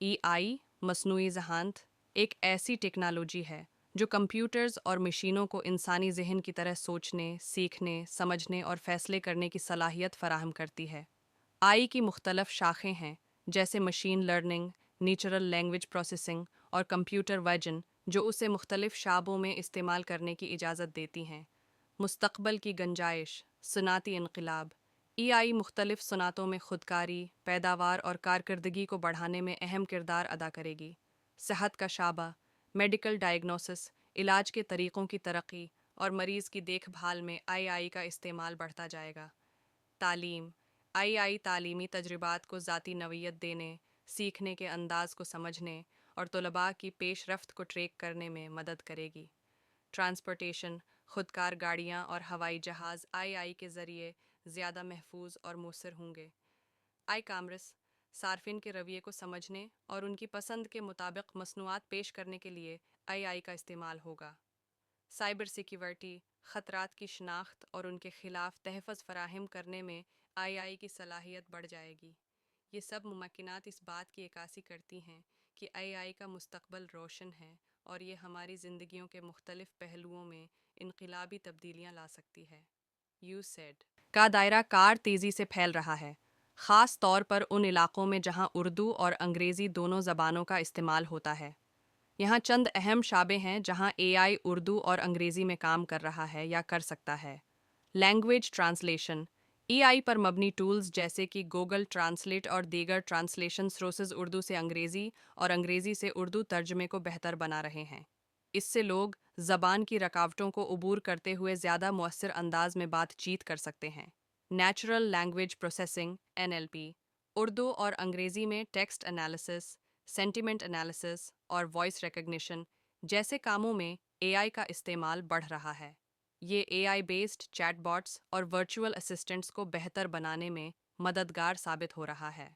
ای آئی مصنوعی ذہانت ایک ایسی ٹیکنالوجی ہے جو کمپیوٹرز اور مشینوں کو انسانی ذہن کی طرح سوچنے، سیکھنے، سمجھنے اور فیصلے کرنے کی صلاحیت فراہم کرتی ہے۔ آئی کی مختلف شاخیں ہیں جیسے machine learning, natural language processing اور کمپیوٹر ویژن جو اسے مختلف شعبوں میں استعمال کرنے کی اجازت دیتی ہیں۔ مستقبل کی گنجائش، صنعتی انقلاب۔ ای آئی مختلف صنعتوں میں خودکاری، پیداوار اور کارکردگی کو بڑھانے میں اہم کردار ادا کرے گی۔ صحت کا شعبہ، میڈیکل ڈائگنوسس، علاج کے طریقوں کی ترقی اور مریض کی دیکھ بھال میں آئی کا استعمال بڑھتا جائے گا۔ تعلیم، آئی تعلیمی تجربات کو ذاتی نوعیت دینے، سیکھنے کے انداز کو سمجھنے اور طلباء کی پیش رفت کو ٹریک کرنے میں مدد کرے گی۔ ٹرانسپورٹیشن، خودکار گاڑیاں اور ہوائی جہاز آئی کے ذریعے زیادہ محفوظ اور مؤثر ہوں گے۔ آئی کامرس، صارفین کے رویے کو سمجھنے اور ان کی پسند کے مطابق مصنوعات پیش کرنے کے لیے آئی کا استعمال ہوگا۔ سائبر سیکیورٹی، خطرات کی شناخت اور ان کے خلاف تحفظ فراہم کرنے میں آئی کی صلاحیت بڑھ جائے گی۔ یہ سب ممکنات اس بات کی عکاسی کرتی ہیں کہ آئی کا مستقبل روشن ہے اور یہ ہماری زندگیوں کے مختلف پہلوؤں میں انقلابی تبدیلیاں لا سکتی ہے۔ یو سیڈ کا دائرہ کار تیزی سے پھیل رہا ہے، خاص طور پر ان علاقوں میں جہاں اردو اور انگریزی دونوں زبانوں کا استعمال ہوتا ہے۔ یہاں چند اہم شعبے ہیں جہاں اے آئی اردو اور انگریزی میں کام کر رہا ہے یا کر سکتا ہے۔ لینگویج ٹرانسلیشن، ای آئی پر مبنی ٹولز جیسے کہ گوگل ٹرانسلیٹ اور دیگر ٹرانسلیشن سروسز اردو سے انگریزی اور انگریزی سے اردو ترجمے کو بہتر بنا رہے ہیں۔ اس سے لوگ زبان کی رکاوٹوں کو عبور کرتے ہوئے زیادہ مؤثر انداز میں بات چیت کر سکتے ہیں۔ Natural language processing (NLP), Urdu اور انگریزی میں ٹیکسٹ انالیسس، سینٹیمنٹ انالیسس اور وائس ریکگنیشن جیسے کاموں میں اے آئی کا استعمال بڑھ رہا ہے۔ یہ اے آئی بیسڈ چیٹ باٹس اور ورچوئل اسسٹنٹس کو بہتر بنانے میں مددگار ثابت ہو رہا ہے۔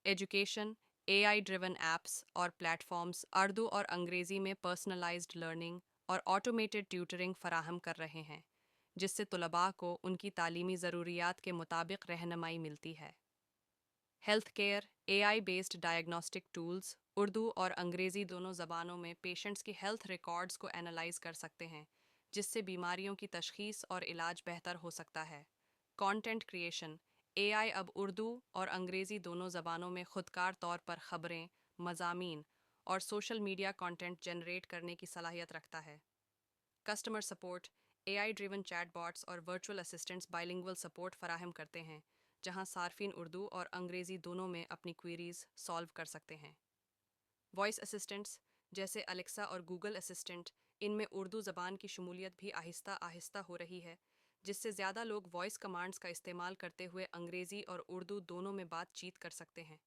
ایجوکیشن، اے آئی ڈریون ایپس اور پلیٹ فارمز اردو اور انگریزی میں پرسنلائزڈ لرننگ اور آٹومیٹڈ ٹیوٹرنگ فراہم کر رہے ہیں، جس سے طلباء کو ان کی تعلیمی ضروریات کے مطابق رہنمائی ملتی ہے۔ Health care, a I based diagnostic tools Urdu اور انگریزی دونوں زبانوں میں پیشنٹس کی ہیلتھ ریکارڈز کو اینالائز کر سکتے ہیں، جس سے بیماریوں کی تشخیص اور علاج بہتر ہو سکتا ہے۔ کانٹینٹ کریشن، اے آئی اب اردو اور انگریزی دونوں زبانوں میں خودکار طور پر خبریں، مضامین اور سوشل میڈیا کانٹینٹ جنریٹ کرنے کی صلاحیت رکھتا ہے۔ کسٹمر سپورٹ، اے آئی ڈریون چیٹ باٹس اور ورچوئل اسسٹنٹس بائلنگول سپورٹ فراہم کرتے ہیں، جہاں صارفین اردو اور انگریزی دونوں میں اپنی کوئریز سالو کر سکتے ہیں۔ وائس اسسٹنٹس جیسے الیکسا اور گوگل اسسٹنٹ، ان میں اردو زبان کی شمولیت بھی آہستہ آہستہ ہو رہی ہے، جس سے زیادہ لوگ وائس کمانڈز کا استعمال کرتے ہوئے انگریزی اور اردو دونوں میں بات چیت کر سکتے ہیں۔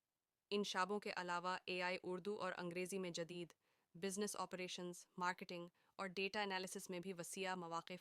ان شعبوں کے علاوہ اے آئی اردو اور انگریزی میں جدید بزنس آپریشنز، مارکیٹنگ اور ڈیٹا انالیسس میں بھی وسیع مواقع